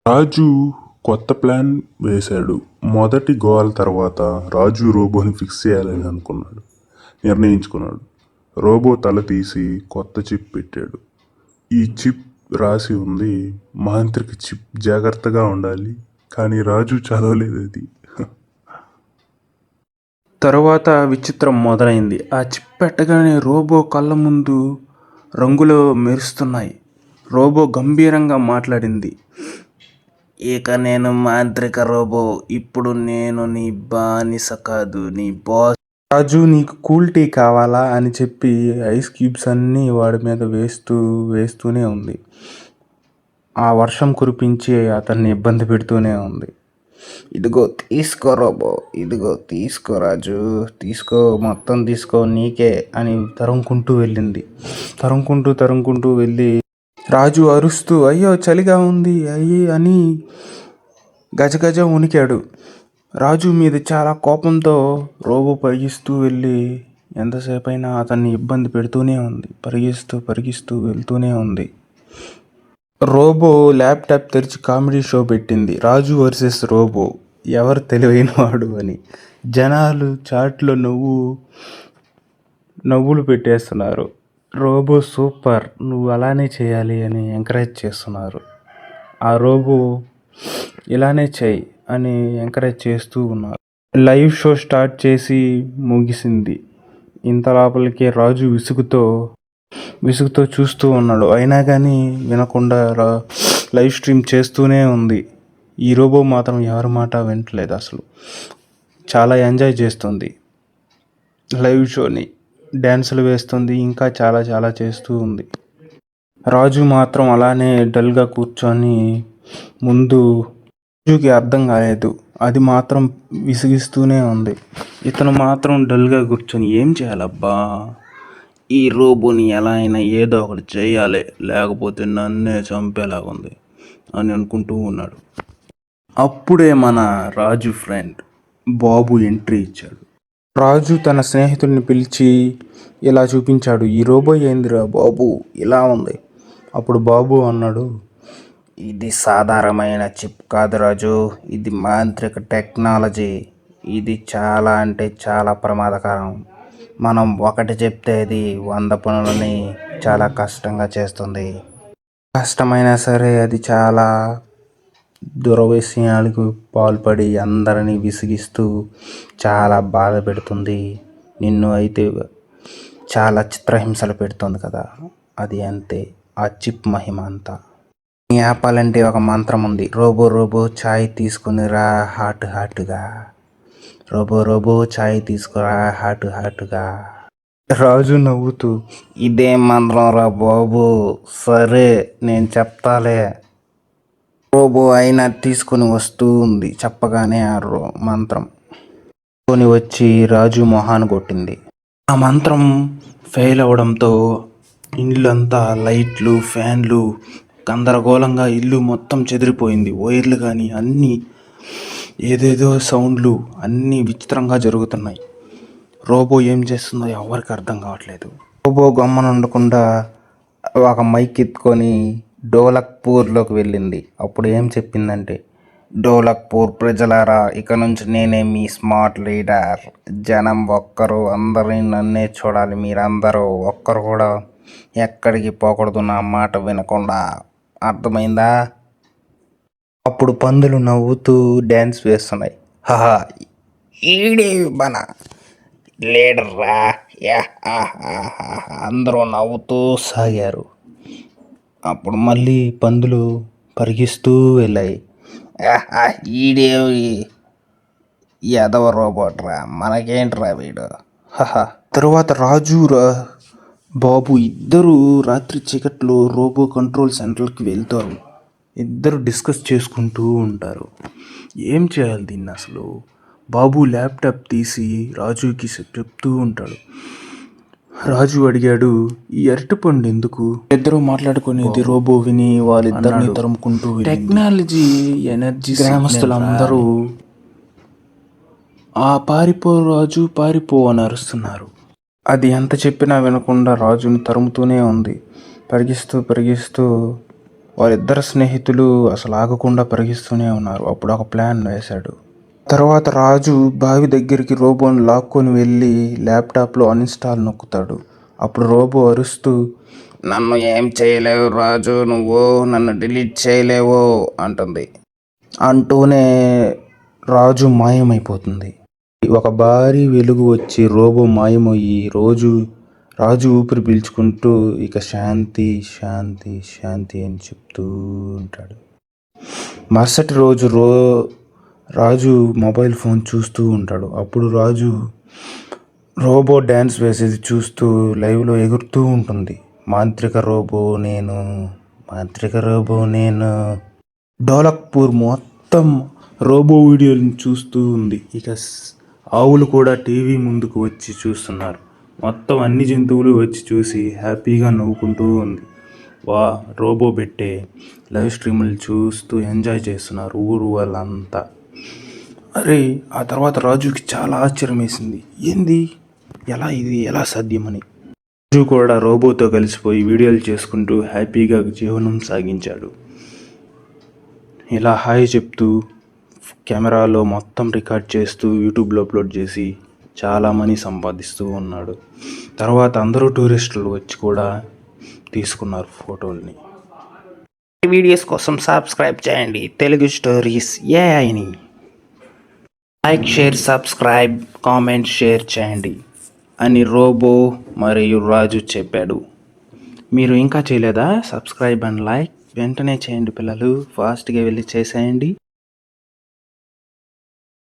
రాజు కొత్త ప్లాన్ వేశాడు. మొదటి గోల్ తర్వాత రాజు రోబోని ఫిక్స్ చేయాలని నిర్ణయించుకున్నాడు. రోబో తల తీసి కొత్త చిప్ పెట్టాడు. ఈ చిప్ రాసి ఉంది, మాంత్రిక చిప్, జాగ్రత్తగా ఉండాలి. కానీ రాజు చదవలేదు అది. తరువాత విచిత్రం మొదలైంది. ఆ చిప్ పెట్టగానే రోబో కళ్ళ ముందు రంగులు మెరుస్తున్నాయి. రోబో గంభీరంగా మాట్లాడింది. ఇక నేను మాంత్రిక రోబో. ఇప్పుడు నేను నీ బానిస కాదు, నీ బాస్. రాజు, నీకు కూల్ టీ కావాలా అని చెప్పి ఐస్ క్యూబ్స్ అన్నీ వాడి మీద వేస్తూనే ఉంది. ఆ వర్షం కురిపించి అతన్ని ఇబ్బంది పెడుతూనే ఉంది. ఇదిగో తీసుకో రోబో, ఇదిగో తీసుకో రాజు, తీసుకో, మొత్తం తీసుకో, నీకే అని తరుముకుంటూ వెళ్ళి రాజు అరుస్తూ అయ్యో చలిగా ఉంది అని గజగజ వణికాడు. రాజు మీద చాలా కోపంతో రోబో పరిగిస్తూ వెళ్ళి ఎంతసేపైనా అతన్ని ఇబ్బంది పెడుతూనే ఉంది. పరిగిస్తూ వెళ్తూనే ఉంది. రోబో ల్యాప్టాప్ తెరిచి కామెడీ షో పెట్టింది. రాజు వర్సెస్ రోబో, ఎవరు తెలివైనవాడు అని. జనాలు చాట్లో నవ్వులు పెట్టేస్తున్నారు. రోబో సూపర్, నువ్వు అలానే చేయాలి అని ఎంకరేజ్ చేస్తున్నారు. ఆ రోబో ఇలానే చెయ్యి అని ఎంకరేజ్ చేస్తూ ఉన్నారు. లైవ్ షో స్టార్ట్ చేసి ముగిసింది. ఇంత లోపలికే రాజు విసుగుతో చూస్తూ ఉన్నాడు. అయినా కానీ వినకుండా లైవ్ స్ట్రీమ్ చేస్తూనే ఉంది. ఈ రోబో మాత్రం ఎవరి మాట వినట్లేదు. అసలు చాలా ఎంజాయ్ చేస్తుంది లైవ్ షోని. డ్యాన్సులు వేస్తుంది, ఇంకా చాలా చేస్తూ ఉంది. రాజు మాత్రం అలానే డల్గా కూర్చొని రాజుకి అర్థం కాలేదు. అది మాత్రం విసిగిస్తూనే ఉంది. ఇతను మాత్రం డల్గా కూర్చొని ఏం చేయాలబ్బా, ఈ రోబోని ఎలా అయినా ఏదో ఒకటి చేయాలి, లేకపోతే నన్నే చంపేలాగుంది అని అనుకుంటూ ఉన్నాడు. అప్పుడే మన రాజు ఫ్రెండ్ బాబు ఎంట్రీ ఇచ్చాడు. రాజు తన స్నేహితుడిని పిలిచి ఇలా చూపించాడు. ఈ రోబో ఏందిరా బాబు ఇలా ఉంది. అప్పుడు బాబు అన్నాడు, ఇది సాధారణమైన చిప్ కాదు రాజు, ఇది మాంత్రిక టెక్నాలజీ. ఇది చాలా అంటే చాలా ప్రమాదకరం. మనం ఒకటి చెప్తే అది 100 పనులని చాలా కష్టంగా చేస్తుంది. కష్టమైనా సరే అది చాలా దురవిషయాలకు పాల్పడి అందరినీ విసిగిస్తూ చాలా బాధ పెడుతుంది. నిన్ను అయితే చాలా చిత్రహింసలు పెడుతుంది కదా, అది అంతే ఆ చిప్ మహిమ అంతా. ఆపాలంటే ఒక మంత్రం ఉంది. రోబో ఛాయ్ తీసుకుని రా హాటుగా. రోబో ఛాయ్ తీసుకురా హాటుగా. రాజు నవ్వుతూ, ఇదేం మంత్రం రా బాబు, సరే నేను చెప్తాలే. రోబో అయినా తీసుకుని వస్తూ ఉంది. చెప్పగానే ఆ మంత్రం కొని వచ్చి రాజు మొహాన్ని కొట్టింది. ఆ మంత్రం ఫెయిల్ అవడంతో ఇల్లంతా లైట్లు, ఫ్యాన్లు గందరగోళంగా, ఇల్లు మొత్తం చెదిరిపోయింది. వైర్లు కానీ అన్నీ ఏదేదో సౌండ్లు అన్నీ విచిత్రంగా జరుగుతున్నాయి. రోబో ఏం చేస్తుందో ఎవరికి అర్థం కావట్లేదు. రోబో గమ్మనుండకుండా ఒక మైక్ ఎత్తుకొని డోలక్పూర్లోకి వెళ్ళింది. అప్పుడు ఏం చెప్పిందంటే, డోలక్పూర్ ప్రజలారా, ఇక నుంచి నేనే మీ స్మార్ట్ లీడర్. జనం ఒక్కరు అందరినీ నన్నే చూడాలి. మీరందరూ ఒక్కరు కూడా ఎక్కడికి పోకూడదు నా మాట వినకుండా, అర్థమైందా? అప్పుడు పందులు నవ్వుతూ డ్యాన్స్ వేస్తున్నాయి. హహా, ఈడే మన లీడర్ రా, అందరూ నవ్వుతూ సాగారు. అప్పుడు మళ్ళీ పందులు పరిగిస్తూ వెళ్ళాయి. ఈడే యాదవ రోబోట్ రా, మనకేంట్రా వీడు. తరువాత రాజు బాబు ఇద్దరు రాత్రి చీకట్లో రోబో కంట్రోల్ సెంటర్కి వెళ్తారు. ఇద్దరు డిస్కస్ చేసుకుంటూ ఉంటారు. ఏం చేయాలి దీన్ని అసలు. బాబు ల్యాప్టాప్ తీసి రాజుకి చెప్తూ ఉంటాడు. రాజు అడిగాడు, ఈ అరటిపండు ఎందుకు? ఇద్దరు మాట్లాడుకునేది రోబో విని వాళ్ళిద్దరిని తరుముకుంటూ టెక్నాలజీ ఎనర్జీ. గ్రామస్తులందరూ ఆ పారిపో రాజు, పారిపో అని అరుస్తున్నారు. అది ఎంత చెప్పినా వినకుండా రాజుని తరుముతూనే ఉంది. పరిగిస్తూ వాళ్ళిద్దరు స్నేహితులు అసలు ఆగకుండా పరిగిస్తూనే ఉన్నారు. అప్పుడు ఒక ప్లాన్ వేశాడు. తర్వాత రాజు బావి దగ్గరికి రోబోని లాక్కొని వెళ్ళి ల్యాప్టాప్లో అన్ఇన్స్టాల్ నొక్కుతాడు. అప్పుడు రోబో అరుస్తూ, నన్ను ఏం చేయలేవు రాజు, నువ్వు నన్ను డిలీట్ చేయలేవు అంటుంది. అంటూనే రాజు మాయమైపోతుంది. ఒక భారీ వెలుగు వచ్చి రోబో మాయమయ్యి రాజు ఊపిరి పీల్చుకుంటూ ఇక శాంతి శాంతి శాంతి అని చెప్తూ ఉంటాడు. మరుసటి రోజు రాజు మొబైల్ ఫోన్ చూస్తూ ఉంటాడు. అప్పుడు రోబో డ్యాన్స్ వేసేది చూస్తూ లైవ్లో ఎగురుతూ ఉంటుంది. మాంత్రిక రోబో నేను డోలక్పూర్ మొత్తం రోబో వీడియోని చూస్తూ ఉంది. ఇక ఆవులు కూడా టీవీ ముందుకు వచ్చి చూస్తున్నారు. మొత్తం అన్ని జంతువులు వచ్చి చూసి హ్యాపీగా నవ్వుకుంటూ ఉంది. రోబో పెట్టే లైవ్ స్ట్రీములు చూస్తూ ఎంజాయ్ చేస్తున్నారు ఊరు వాళ్ళంతా. అరే, ఆ తర్వాత రాజుకి చాలా ఆశ్చర్యం వేసింది. ఇది ఎలా సాధ్యమని. రాజు కూడా రోబోతో కలిసిపోయి వీడియోలు చేసుకుంటూ హ్యాపీగా జీవనం సాగించాడు. ఇలా హాయ్ చెప్తూ కెమెరాలో మొత్తం రికార్డ్ చేస్తూ యూట్యూబ్లో అప్లోడ్ చేసి చాలా మనీ సంపాదిస్తూ ఉన్నాడు. తర్వాత అందరూ టూరిస్టులు వచ్చి కూడా తీసుకున్నారు ఫోటోల్ని. వీడియోస్ కోసం సబ్స్క్రైబ్ చేయండి తెలుగు స్టోరీస్ ఏఐని. Like, share, subscribe, comment, share చేయండి అని రోబో మరియు రాజు చెప్పాడు. మీరు ఇంకా చేయలేదా? సబ్స్క్రైబ్ అండ్ లైక్ వెంటనే చేయండి పిల్లలు, ఫాస్ట్గా వెళ్ళి చేసేయండి.